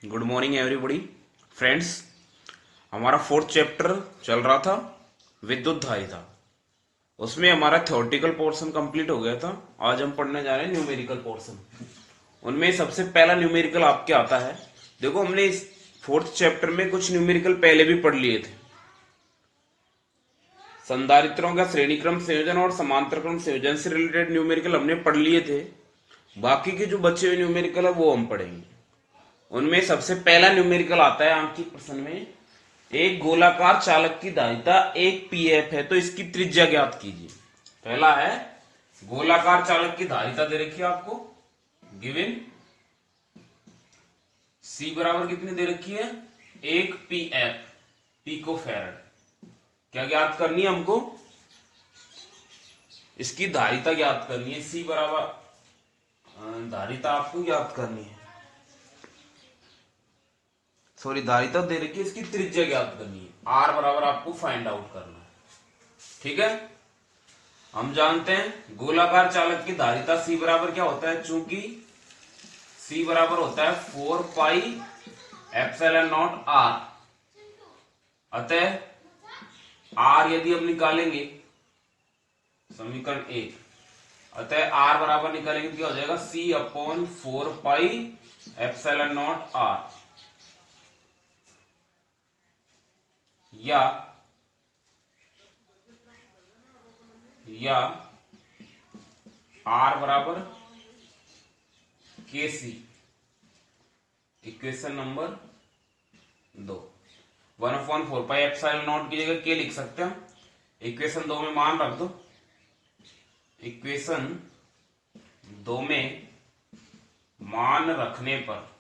Good morning everybody friends. हमारा fourth chapter चल रहा था विद्युत धारिता। उसमें हमारा थ्योरेटिकल पोर्शन कंप्लीट हो गया था। आज हम पढ़ने जा रहे हैं न्यूमेरिकल पोर्शन। उनमें सबसे पहला न्यूमेरिकल आपके आता है। देखो, हमने इस फोर्थ चैप्टर में कुछ न्यूमेरिकल पहले भी पढ़ लिए थे। संधारित्रों का श्रेणी क्रम संयोजन और समांतर क्रम संयोजन से रिलेटेड न्यूमेरिकल हमने पढ़ लिए थे। बाकी के जो बचे हुए न्यूमेरिकल है वो हम पढ़ेंगे। उनमें सबसे पहला न्यूमेरिकल आता है आंकिक प्रश्न में। एक गोलाकार चालक की धारिता एक पीएफ है, तो इसकी त्रिज्या ज्ञात कीजिए। पहला है गोलाकार चालक की धारिता दे रखी है आपको, गिवन सी बराबर कितनी दे रखी है, एक पीएफ, पिको फैरड। क्या ज्ञात करनी है हमको, इसकी धारिता ज्ञात करनी है। सी बराबर धारिता आपको ज्ञात करनी है, सॉरी धारिता दे रखी है, इसकी त्रिज्या ज्ञात करनी है। आर बराबर आपको फाइंड आउट करना है। ठीक है, हम जानते हैं गोलाकार चालक की धारिता सी बराबर क्या होता है, चूंकि सी बराबर होता है 4 पाई एप्सिलॉन नॉट आर। अतः आर यदि हम निकालेंगे समीकरण 1, अतः आर बराबर निकालेंगे तो क्या हो जाएगा, C upon 4 pi epsilon naught R, या आर बराबर K C. Equation number 2, 1/4 pi epsilon naught की जगह के लिख सकते हैं। इक्वेशन 2 में मान रख दो। इक्वेशन 2 में मान रखने पर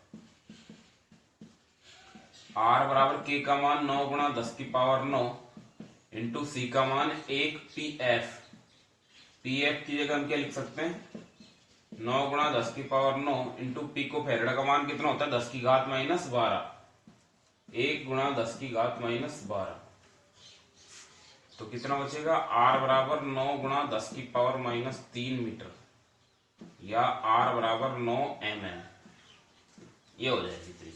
आर बराबर के का मान 9 गुणा 10 की पावर 9 इंटू सी का मान 1 पीएफ। पीएफ की जगह हम क्या लिख सकते हैं, 9 गुणा 10 की पावर 9 इंटू पिको फैराड का मान कितना होता है, 10 की घात माइनस 12। 1 गुणा 10 की घात माइनस 12, तो कितना बचेगा, आर बराबर 9 गुणा 10 की पावर माइनस 3 मीटर, या आर बराबर 9 mm। ये हो जाएगी त्रिज्या।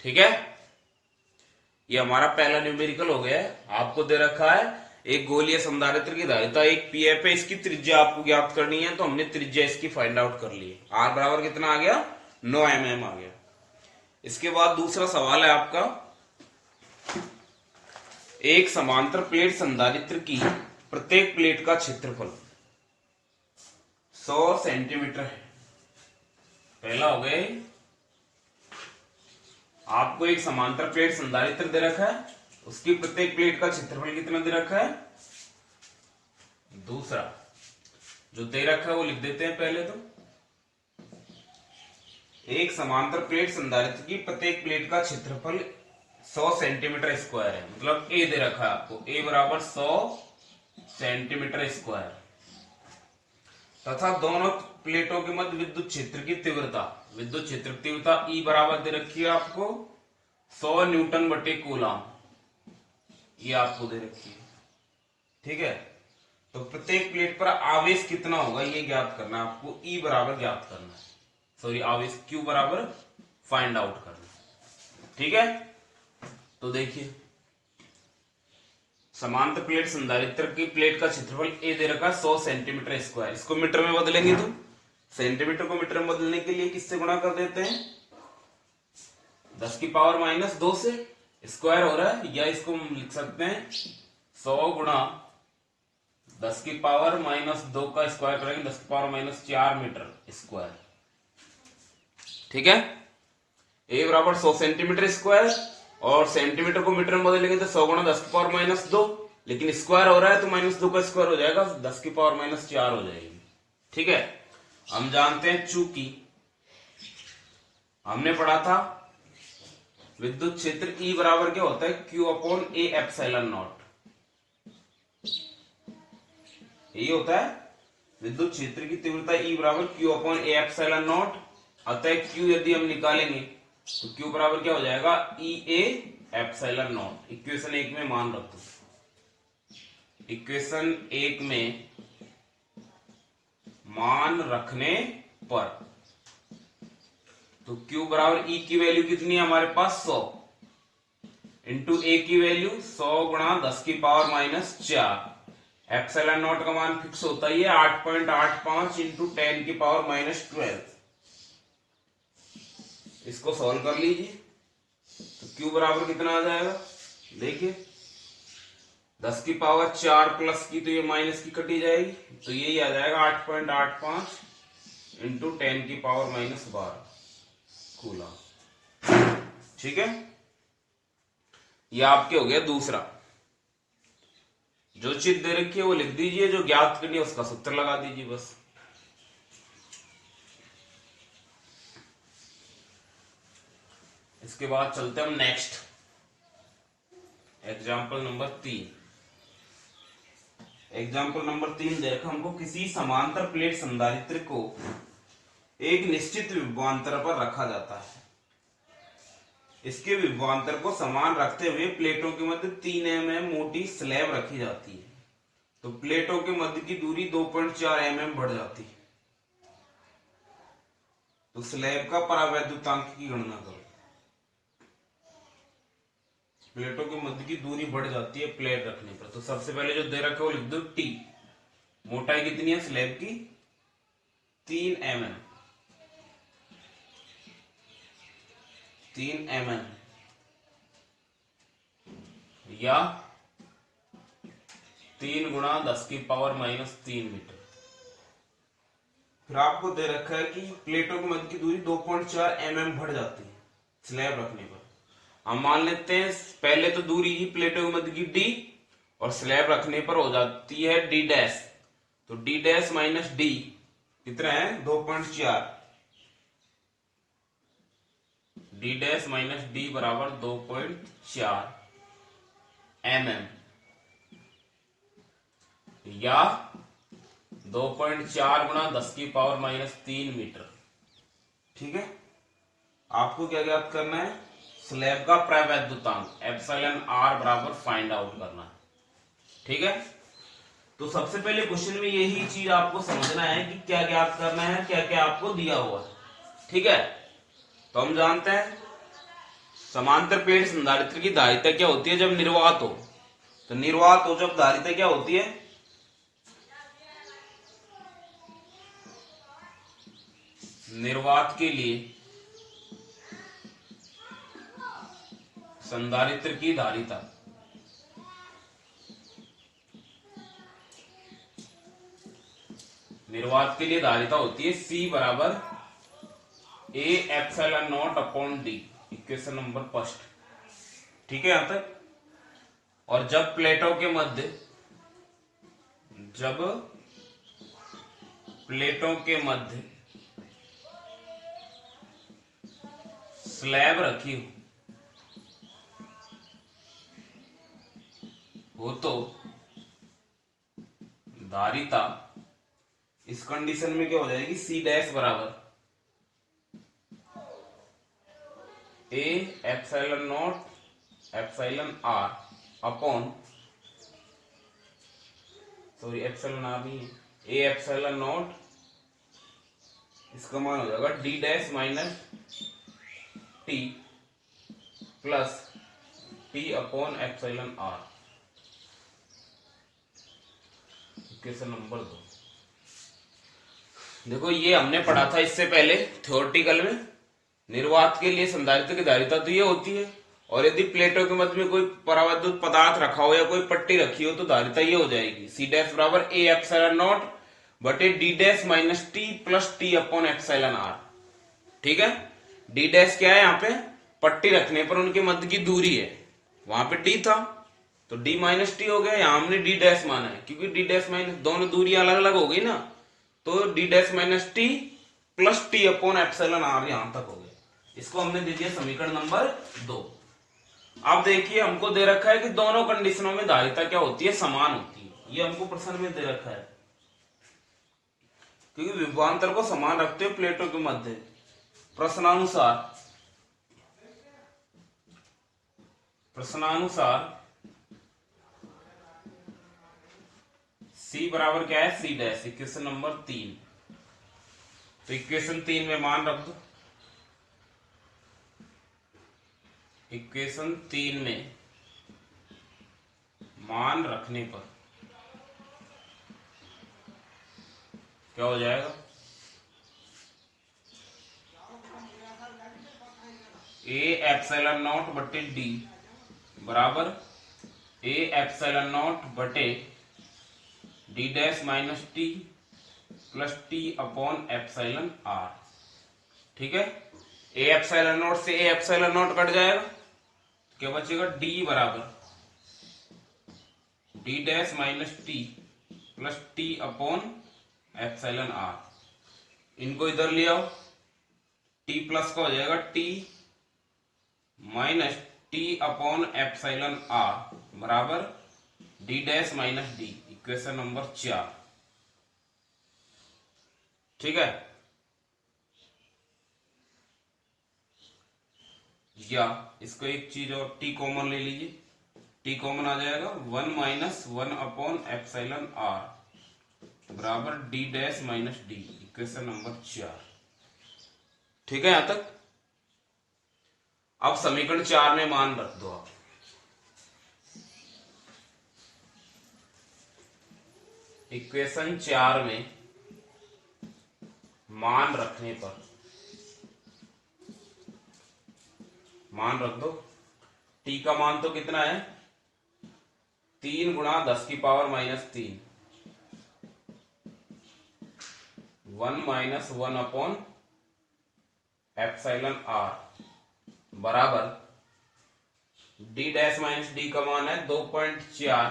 ठीक है, ये हमारा पहला न्यूमेरिकल हो गया है। आपको दे रखा है एक गोलीय संधारित्र की धारिता एक पीएफ है, इसकी त्रिज्या आपको ज्ञात करनी है। तो हमने त्रिज्या इसकी फाइंड आउट कर ली है। आर बराबर कितना आ गया, 9 mm आ गया। इसके बाद दूसरा सवाल है आपका, एक समांतर प्लेट संधारित्र की प्रत्येक प्लेट का क्षेत्रफल 100 सेंटीमीटर है। पहला हो गया, आपको एक समांतर प्लेट संधारित्र दे रखा है, उसकी प्रत्येक प्लेट का क्षेत्रफल कितना दे रखा है। दूसरा जो दे रखा है वो लिख देते हैं पहले। तो एक समांतर प्लेट संधारित्र की प्रत्येक प्लेट का क्षेत्रफल 100 सेंटीमीटर स्क्वायर है। मतलब ए दे रखा है आपको, ए बराबर 100 सेंटीमीटर स्क्वायर, तथा दोनों प्लेटों के मध्य विद्युत क्षेत्र की तीव्रता, विद्युत क्षेत्र तीव्रता ई बराबर दे रखी है आपको 100 न्यूटन बटे कूलम, ये आपको दे रखी है। ठीक है, तो प्रत्येक प्लेट पर आवेश कितना होगा ये ज्ञात करना है आपको। ई बराबर ज्ञात करना है, सॉरी आवेश क्यू बराबर फाइंड आउट करना है। ठीक है, तो देखिए समांतर प्लेट संधारित्र की प्लेट का क्षेत्रफल ए दे रखा है 100 सेंटीमीटर स्क्वायर। इसको मीटर में बदलेंगे तो सेंटीमीटर को मीटर में बदलने के लिए किससे गुणा कर देते हैं, 10 की पावर माइनस 2 से। स्क्वायर हो रहा है, या इसको हम लिख सकते हैं 100 गुणा 10 की पावर माइनस 2 का स्क्वायर करेंगे 10 की पावर माइनस 4 मीटर स्क्वायर। ठीक है, ए बराबर 100 सेंटीमीटर स्क्वायर, और सेंटीमीटर को मीटर में बदलेंगे तो 100 गुणा 10 की पावर माइनस 2, लेकिन स्क्वायर हो रहा है तो माइनस 2 का स्क्वायर हो जाएगा, 10 की पावर माइनस 4 हो जाएगी। ठीक है, हम जानते हैं चूंकि हमने पढ़ा था विद्युत क्षेत्र ई बराबर क्या होता है, Q upon A epsilon not. यही होता है विद्युत क्षेत्र की तीव्रता ई बराबर Q upon A epsilon not. अतः क्यू यदि हम निकालेंगे तो क्यू बराबर क्या हो जाएगा, ई ए एप्सिलॉन नॉट। इक्वेशन 1 में मान रख दो। इक्वेशन 1 में मान रखने पर तो Q बराबर E की वैल्यू कितनी है हमारे पास 100 इंटू A की वैल्यू 100 गुणा 10 की पावर माइनस 4। एप्सिलॉन नॉट का मान फिक्स होता ही है 8.85 इंटू 10 की पावर माइनस 12। इसको सॉल्व कर लीजिए तो Q बराबर कितना आ जाएगा, देखिए 10 की पावर 4 प्लस की तो ये माइनस की कटी जाएगी, तो यही आ जाएगा 8.85 इंटू 10 की पावर माइनस 12 कूलम। ठीक है, ये आपके हो गया दूसरा। जो चीज दे रखी है वो लिख दीजिए, जो ज्ञात करनी है उसका सूत्र लगा दीजिए बस। इसके बाद चलते हैं हम next example number 3। Example number 3 देखो हमको, किसी समांतर प्लेट संधारित्र को एक निश्चित विभवांतर पर रखा जाता है। इसके विभवांतर को समान रखते हुए प्लेटों के मध्य 3 mm मोटी स्लैब रखी जाती है, तो प्लेटों के मध्य की दूरी 2.4 mm बढ़ जाती है। तो स्लैब का परावैद्युतांक की गणना करो। प्लेटों के मध्य की दूरी बढ़ जाती है प्लेट रखने पर, तो सबसे पहले जो दे रखा है वो लिख दो T। मोटाई कितनी है स्लैब की, 3 mm, 3 mm या 3 गुणा 10 की पावर माइनस 3 मीटर। फिर आपको दे रखा है कि प्लेटों के मध्य की दूरी 2.4 mm बढ़ जाती है स्लैब रखने पर। हम मान लेते हैं पहले तो दूरी ही प्लेटों के मध्य की D और स्लैब रखने पर हो जाती है D डैश, तो D डैश माइनस D कितना है 2.4, D डैश माइनस D बराबर 2.4 mm या 2.4 गुणा 10 की पावर माइनस 3 मीटर। ठीक है, आपको क्या ज्ञात करना है, स्लैब का प्रवैद्युतांक एप्सिलॉन r बराबर फाइंड आउट करना है। ठीक है, तो सबसे पहले क्वेश्चन में यही चीज आपको समझना है कि क्या ज्ञात करना है, क्या क्या आपको दिया हुआ है। ठीक है, तो हम जानते हैं समांतर प्लेट संधारित्र की धारिता क्या होती है जब निर्वात हो, तो निर्वात हो जब धारिता क्या होती है, निर्वात के लिए संधारित्र की धारिता निर्वात के लिए धारिता होती है C बराबर A epsilon not upon D, equation number first. ठीक है यहां तक। और जब प्लेटों के मध्य स्लैब रखी हो तो धारिता इस कंडीशन में क्या हो जाएगी, C डैश बराबर A epsilon not epsilon R upon, sorry epsilon R नहीं है, A एप्सिलॉन नॉट, इसका मान हो जाएगा D dash minus T plus T upon epsilon R, equation number 2। देखो ये हमने पढ़ा था इससे पहले थ्योरेटिकल में, निर्वात के लिए संधारित्र की धारिता तो ये होती है, और यदि प्लेटों के मध्य में कोई परावैद्युत पदार्थ रखा हो या कोई पट्टी रखी हो तो धारिता ये हो जाएगी C डैश बराबर A एप्सिलॉन नॉट बटे D dash minus T plus T upon epsilon R। ठीक है, D डैश क्या है, यहाँ पे पट्टी रखने पर उनके मध्य की दूरी है, वहां पे D था तो D माइनस T हो गया, यहां हमने D डैश माना है क्योंकि D डैश माइनस दोनों दूरी अलग अलग हो गई ना, तो D dash minus T plus T upon epsilon R यहां तक हो गया। इसको हमने दे दिया समीकरण नंबर 2। अब देखिए हमको दे रखा है कि दोनों कंडीशनों में धारिता क्या होती है, समान होती है। ये हमको प्रश्न में दे रखा है क्योंकि विभवांतर को समान रखते हुए प्लेटों के मध्य प्रश्नानुसार C बराबर क्या है, C डैश, इक्वेशन नंबर 3। तो इक्वेशन 3 में मान रख दो इक्वेशन 3 में मान रखने पर क्या हो जाएगा? ए एप्सिलॉन नॉट बटे डी बराबर ए एप्सिलॉन नॉट बटे D dash minus T plus T upon epsilon R. ठीक है, ए एप्सिलॉन नॉट से ए एप्सिलॉन नॉट कट जाएगा, क्या बचेगा? डी बराबर D dash minus T plus T upon epsilon R. इनको इधर ले आओ, टी प्लस का हो जाएगा T minus T upon epsilon R बराबर D dash minus D. Equation number 4। ठीक है, या इसको एक चीज और टी कॉमन ले लीजिए, टी कॉमन आ जाएगा 1 माइनस 1 अपॉन एप्सिलॉन आर बराबर D dash minus D. Equation number 4। ठीक है यहां तक। अब समीकरण 4 में मान रख दो आप। इक्वेशन 4 में मान रखने पर मान रख दो। टी का मान तो कितना है? 3 गुणा 10 की power minus 3 1 minus 1 upon epsilon R बराबर डी डैश माइनस डी का मान है 2.4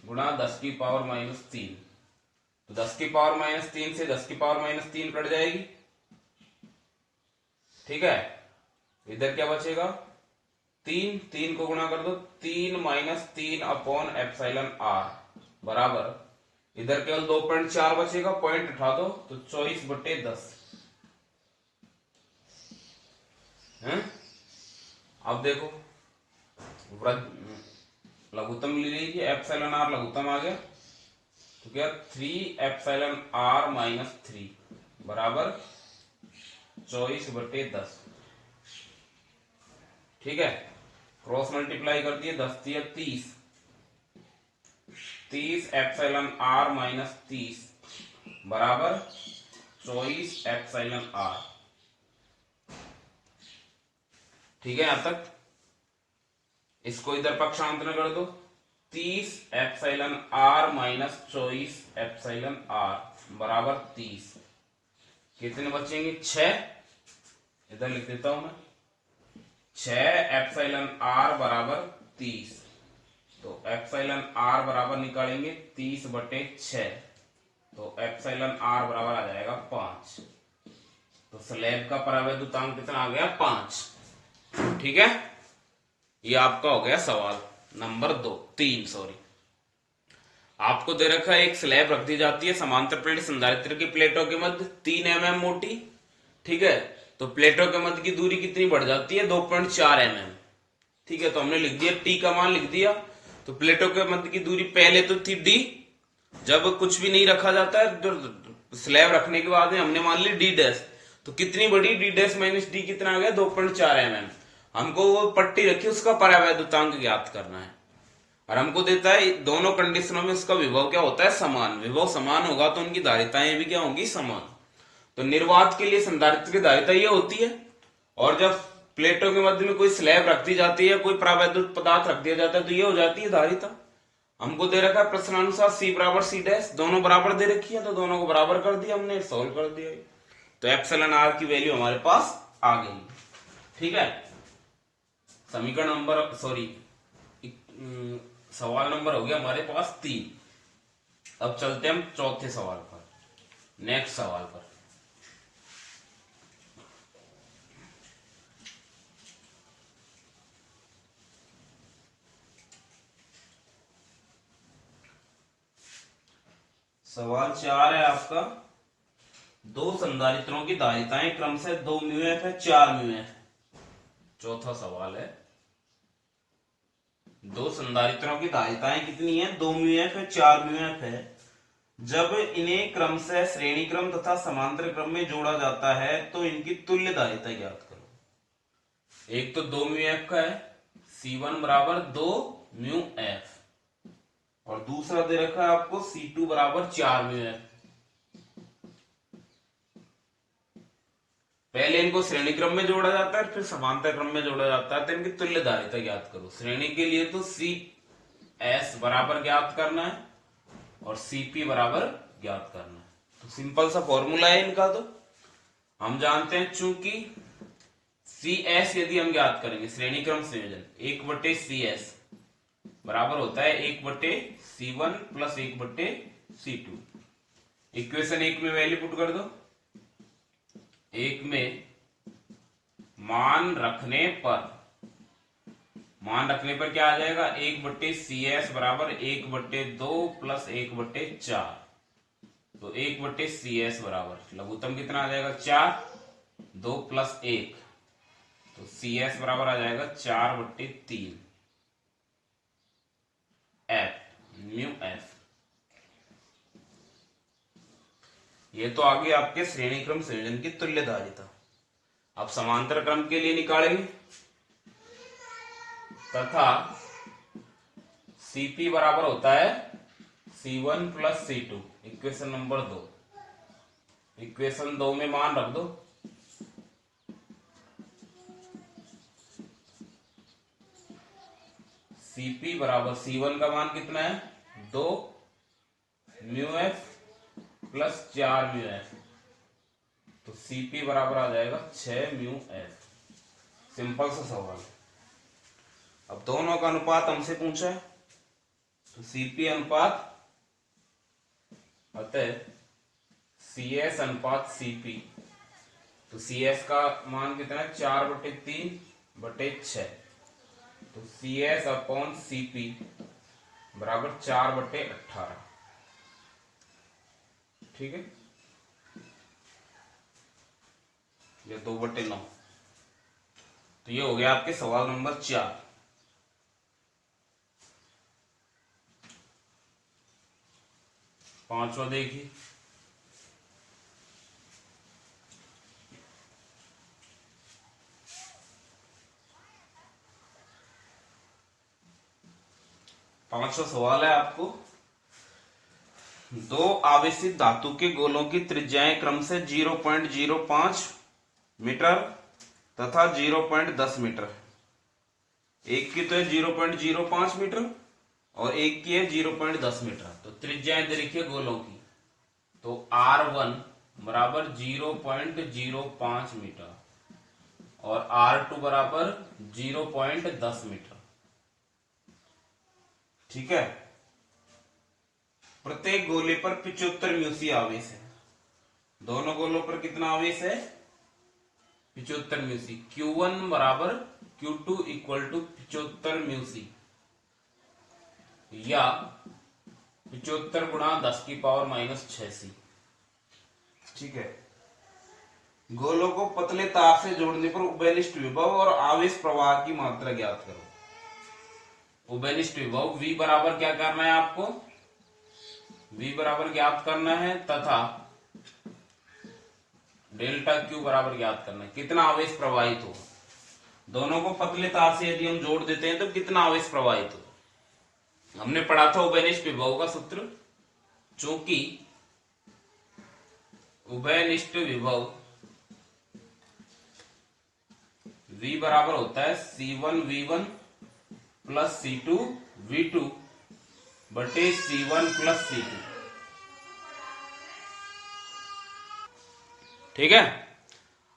गुणा 10 की पावर माइनस 3। तो 10 की पावर माइनस 3 से 10 की पावर माइनस 3 कट जाएगी। ठीक है, इधर क्या बचेगा? 3 को गुणा कर दो, 3 माइनस 3 अपॉन एप्सिलॉन आर बराबर इधर केवल 2.4 बचेगा, पॉइंट उठा दो तो 24/10 है। अब देखो लघुत्तम ले लीजिए, एप्सिलॉन आर लघुत्तम आ गया तो क्या 3 एप्सिलॉन आर माइनस 3 बराबर 24/10। ठीक है, क्रॉस मल्टीप्लाई कर दिए, 10 दिया 30 एप्सिलॉन आर माइनस 30 बराबर 24 एप्सिलॉन आर। ठीक है, यहां तक। इसको इधर पक्षांतर कर दो, 30 epsilon R minus 24 epsilon R बराबर 30। कितने बचेंगे? 6। इधर लिख देता हूं मैं, 6 एप्सिलॉन आर बराबर 30। तो एप्सिलॉन आर बराबर निकालेंगे 30/6, तो एप्सिलॉन आर बराबर आ जाएगा 5। तो स्लैब का परावैद्युतांक कितना आ गया? 5। ठीक है, ये आपका हो गया सवाल नंबर 3 सॉरी। आपको दे रखा है एक स्लैब रख दी जाती है समांतर प्लेट संधारित्र की प्लेटों के मध्य 3 mm मोटी। ठीक है, तो प्लेटों के मध्य की दूरी कितनी बढ़ जाती है? 2.4 mm। ठीक है, तो हमने लिख दिया टी का मान लिख दिया। तो प्लेटों के मध्य की दूरी पहले तो थी डी, जब कुछ भी नहीं रखा जाता है तो स्लैब रखने के बाद में हमने मान ली डी डैश। तो कितनी बड़ी? डी डैश माइनस डी कितना आ गया? 2.4 mm। हमको वो पट्टी रखी उसका परावैद्युतांक ज्ञात करना है और हमको देता है दोनों कंडीशनों में उसका विभव क्या होता है? समान। विभव समान होगा तो उनकी धारिताएं भी क्या होंगी? समान। तो निर्वात के लिए संधारित्र की धारिता ये होती है, और जब प्लेटों के मध्य में कोई स्लैब रख दी जाती है, कोई परावैद्युत पदार्थ रख दिया जाता है, तो ये हो जाती है धारिता। हमको दे रखा है प्रश्नानुसार सी बराबर सी डैश, दोनों बराबर दे रखी है, तो दोनों को बराबर कर दिया हमने, सोल्व कर दिया। तो एप्सिलॉन आर की वैल्यू हमारे पास आ गई। ठीक है, समीकरण नंबर सवाल नंबर हो गया हमारे पास 3। अब चलते हम चौथे सवाल पर, नेक्स्ट सवाल पर। सवाल 4 है आपका, दो संधारित्रों की धारिताएं क्रमशः 2 μF है, 4 μF है। चौथा सवाल है, दो संधारित्रों की धारिताएं कितनी है? 2 μF है, 4 μF है। जब इन्हें क्रमशः श्रेणी क्रम तथा समांतर क्रम में जोड़ा जाता है तो इनकी तुल्य धारिता ज्ञात करो। एक तो 2 म्यू एफ का है, C1 बराबर 2 म्यू एफ, और दूसरा दे रखा है आपको C2 बराबर 4 म्यू एफ। पहले इनको श्रेणी क्रम में जोड़ा जाता है, फिर समांतर क्रम में जोड़ा जाता है, तो इनकी तुल्यधारिता ज्ञात करो। श्रेणी के लिए तो CS बराबर ज्ञात करना है और CP बराबर ज्ञात करना है। तो सिंपल सा फॉर्मूला है इनका। तो हम जानते हैं चूंकि CS यदि हम ज्ञात करेंगे श्रेणी क्रम संयोजन 1/CS बराबर होता है 1/C1 प्लस 1/C2। इक्वेशन 1 में वैल्यू पुट कर दो। 1 में मान रखने पर क्या आ जाएगा, 1/CS बराबर 1/2 प्लस 1/4। तो 1/CS बराबर लघुत्तम कितना आ जाएगा 4, 2 प्लस 1, तो CS बराबर आ जाएगा 4/3 म्यू एफ। ये तो आगे आपके श्रेणी क्रम संयोजन की तुल्यधारिता। अब समांतर क्रम के लिए निकालेंगे, तथा CP बराबर होता है C1 plus C2। Equation number 2, equation 2 में मान रख दो। CP बराबर C1 का मान कितना है 2 mu F plus 4 mu F, तो CP बराबर आ जाएगा 6 म्यू एफ। सिंपल सा सवाल। अब दोनों का अनुपात हमसे पूछा है, तो CP अनुपात अतः CS अनुपात CP, तो CS का मान कितना है 4/3/6, तो CS अपॉन CP बराबर 4/18। ठीक है, ये 2/9। तो ये हो गया आपके सवाल नंबर 4। पांचवा देखिए, पांचवा सवाल है आपको, दो आवेशित धातु के गोलों की त्रिज्याएं क्रम से 0.05 मीटर तथा 0.10 मीटर। एक की तो है 0.05 मीटर और एक की है 0.10 मीटर। तो त्रिज्याएं दे रखी है गोलों की, तो R1 बराबर 0.05 मीटर और R2 बराबर 0.10 मीटर। ठीक है, प्रत्येक गोले पर 75 म्यूसी आवेश है। दोनों गोलों पर कितना आवेश है 75 म्यूसी। Q1 बराबर Q2 इक्वल टू 75 म्यूसी, या 75 गुणा 10⁻⁻⁶। ठीक है, गोलों को पतले तार से जोड़ने पर उभयनिष्ठ विभव और आवेश प्रवाह की मात्रा ज्ञात करो। उभयनिष्ठ विभव V बराबर क्या करना है आपको, V बराबर ज्ञात करना है, तथा डेल्टा Q बराबर ज्ञात करना है, कितना आवेश प्रवाहित हो। दोनों को पतले तार से यदि हम जोड़ देते हैं तो कितना आवेश प्रवाहित हो। हमने पढ़ा था उभयनिष्ठ विभव का सूत्र, चूंकि उभयनिष्ठ विभव V बराबर होता है C1V1 प्लस C2V2 बटे C1 प्लस C2। ठीक है,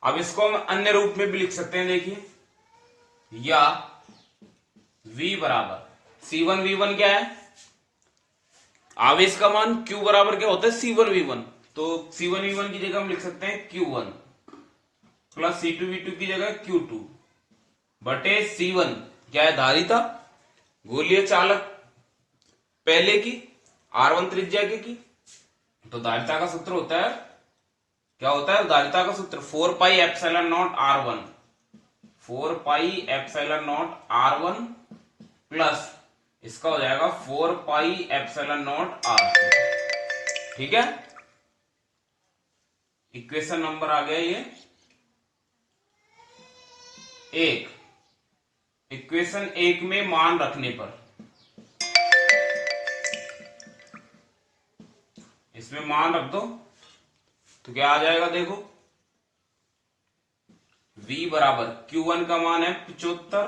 अब इसको हम अन्य रूप में भी लिख सकते हैं। देखिए, या V बराबर C1V1 क्या है, आवेश का मान Q बराबर क्या होता है C1V1, तो C1V1 की जगह हम लिख सकते हैं Q1 प्लस C2V2 की जगह Q2 बटे C1 क्या है धारिता, गोलीय चालक पहले की, R1 त्रिज्या की। तो धारिता का सूत्र होता है, क्या होता है धारिता का सूत्र 4πε0 R1, 4πε0 R1 प्लस इसका हो जाएगा 4πε0 R2। ठीक है, इक्वेशन नंबर आ गया ये 1। इक्वेशन 1 में मान रखने पर, इसमें मान रख दो तो क्या आ जाएगा, देखो v बराबर Q1 का मान है 75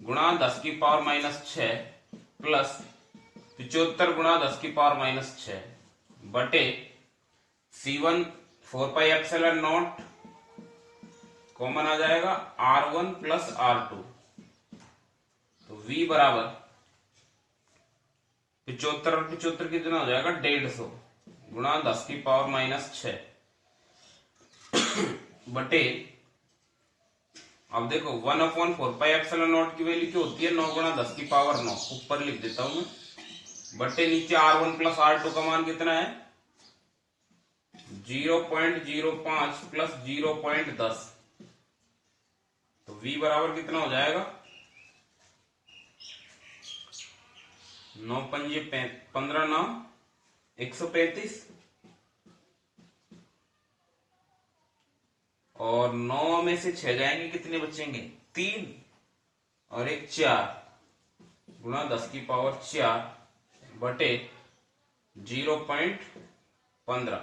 गुणा 10 की पावर माइनस 6 प्लस 75 गुणा 10 की पावर माइनस 6 बटे C1 4 pi epsilon naught common आ जाएगा R1 प्लस R2। तो v बराबर 75 और 75 कितना हो जाएगा 150 गुणा 10 की पावर माइनस 6 बटे, अब देखो 1/4 पाई एप्सिलॉन नॉट की वैल्यू क्या होती है 9 गुणा 10 की पावर 9, ऊपर लिख देता हूं मैं, बटे नीचे R1 प्लस R2 का मान कितना है 0.05 प्लस 0.10। तो v बराबर कितना हो जाएगा 9 पंजे 15 9 135 और 9 में से 6 जाएंगे कितने बचेंगे 3 और 1 4 गुणा 10 की पावर 4 बटे 0.15।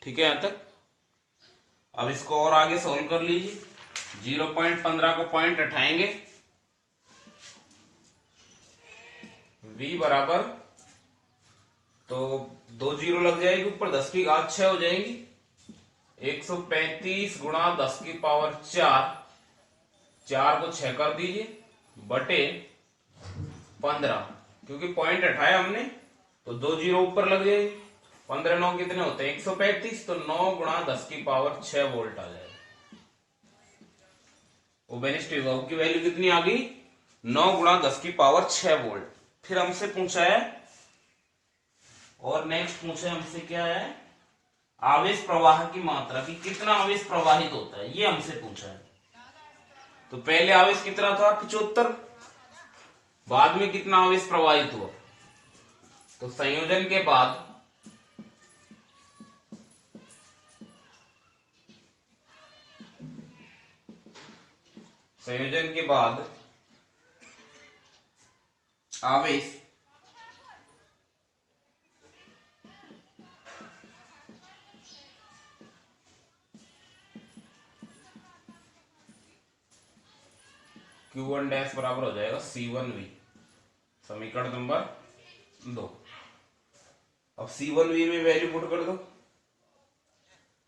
ठीक है यहां तक। अब इसको और आगे सॉल्व कर लीजिए, 0.15 को पॉइंट उठाएंगे, v बराबर तो 2 जीरो लग जाएगी, ऊपर 10 की घात 6 हो जाएगी, 135 गुणा 10 की पावर 4, 4 को 6 कर दीजिए बटे 15, क्योंकि पॉइंट उठाया हमने तो 2 जीरो ऊपर लग जाएगी, 15 9 कितने होते हैं 135, तो 9 गुणा 10 की पावर 6 वोल्ट आ जाएगा। ओबेनिस्ट विभव की वैल्यू कितनी आ गई 9 गुणा 10 की पावर 6 वोल्ट। फिर हमसे पूछा है, और नेक्स्ट पूछा है हमसे क्या है, आवेश प्रवाह की मात्रा की कितना आवेश प्रवाहित होता है, ये हमसे पूछा है। तो पहले आवेश कितना था 75, बाद में कितना आवेश प्रवाहित हुआ, तो संयोजन के बाद आवेश Q1 डैश बराबर हो जाएगा C1V, समीकरण नंबर 2। अब C1V में वैल्यू पुट कर दो,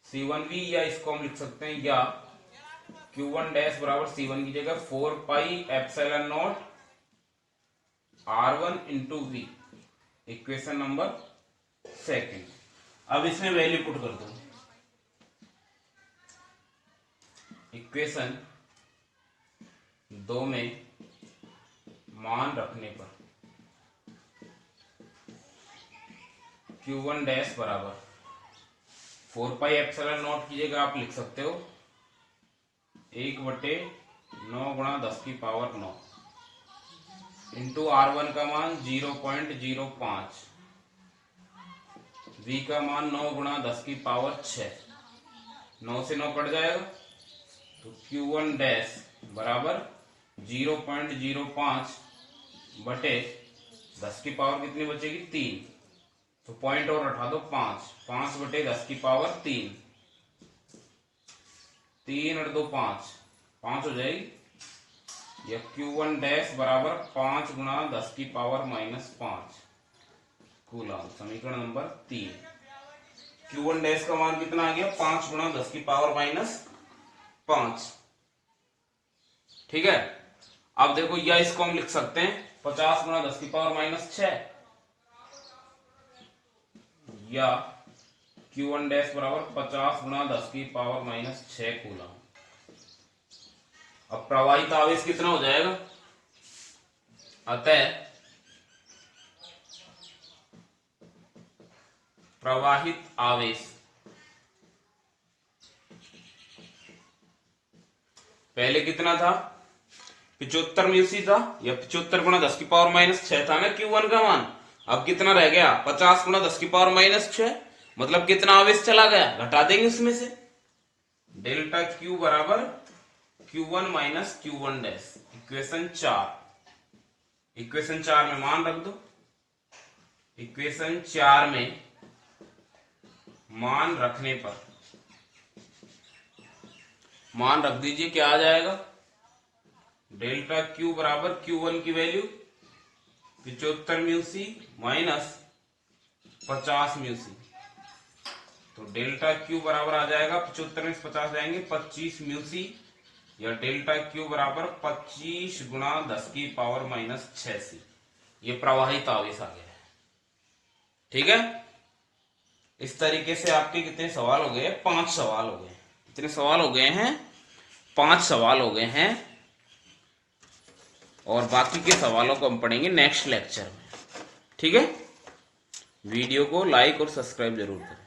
C1V या इसको हम लिख सकते हैं, या Q1 डैश बराबर C1 की जगह 4 pi epsilon not R1 into V, equation number 2। अब इसमें वैल्यू पुट कर दो, इक्वेशन 2 में मान रखने पर Q1 डैश बराबर 4 पाई एप्सिलॉन नॉट की जगह आप लिख सकते हो 1/9 गुणा 10 की पावर 9 इंटू R1 का मान 0.05, V का मान 9 गुणा 10 की पावर 6, 9 से 9 कट जाएगा, तो Q1 डैश बराबर 0.05 बटे 10 की पावर कितनी बचेगी 3, तो पॉइंट और उठा दो 5 बटे 10 की पावर 3, 3 और 2 5 हो जाएगी, या Q1 डैश बराबर 5 गुणा 10 की पावर माइनस 5 कूलम, समीकरण नंबर 3। Q1 डैश का मान कितना आ गया 5 गुणा 10 की पावर माइनस 5। ठीक है, अब देखो, या इसको हम लिख सकते हैं 50 गुणा 10 की पावर माइनस 6, या Q1 डैश बराबर 50 गुणा 10 की पावर माइनस 6 कूलम। अब प्रवाहित आवेश कितना हो जाएगा, अतः प्रवाहित आवेश पहले कितना था 75 म्यूसी था, या 75 गुणा 10 की पावर माइनस 6 था ना Q1 का मान, अब कितना रह गया 50 गुणा 10 की पावर माइनस 6, मतलब कितना आवेश चला गया, घटा देंगे उसमें से, डेल्टा Q बराबर Q1 minus Q1 dash, equation 4। Equation 4 में मान रख दो। इक्वेशन 4 में मान रखने पर मान रख दीजिए, क्या आ जाएगा? डेल्टा Q बराबर Q1 की value 75 mu C minus 50 mu C. तो डेल्टा Q बराबर आ जाएगा 75 में 50 जाएंगे 25 म्यू सी, या डेल्टा Q बराबर 25 गुणा 10 की पावर माइनस 6 सी। ये प्रवाहित आवेश आ गया है। ठीक है, इस तरीके से आपके कितने सवाल हो गए? 5 सवाल हो गए। कितने सवाल हो गए हैं? 5 सवाल हो गए हैं। और बाकी के सवालों को हम पढ़ेंगे नेक्स्ट लेक्चर में। ठीक है, वीडियो को लाइक और सब्सक्राइब जरूर करें।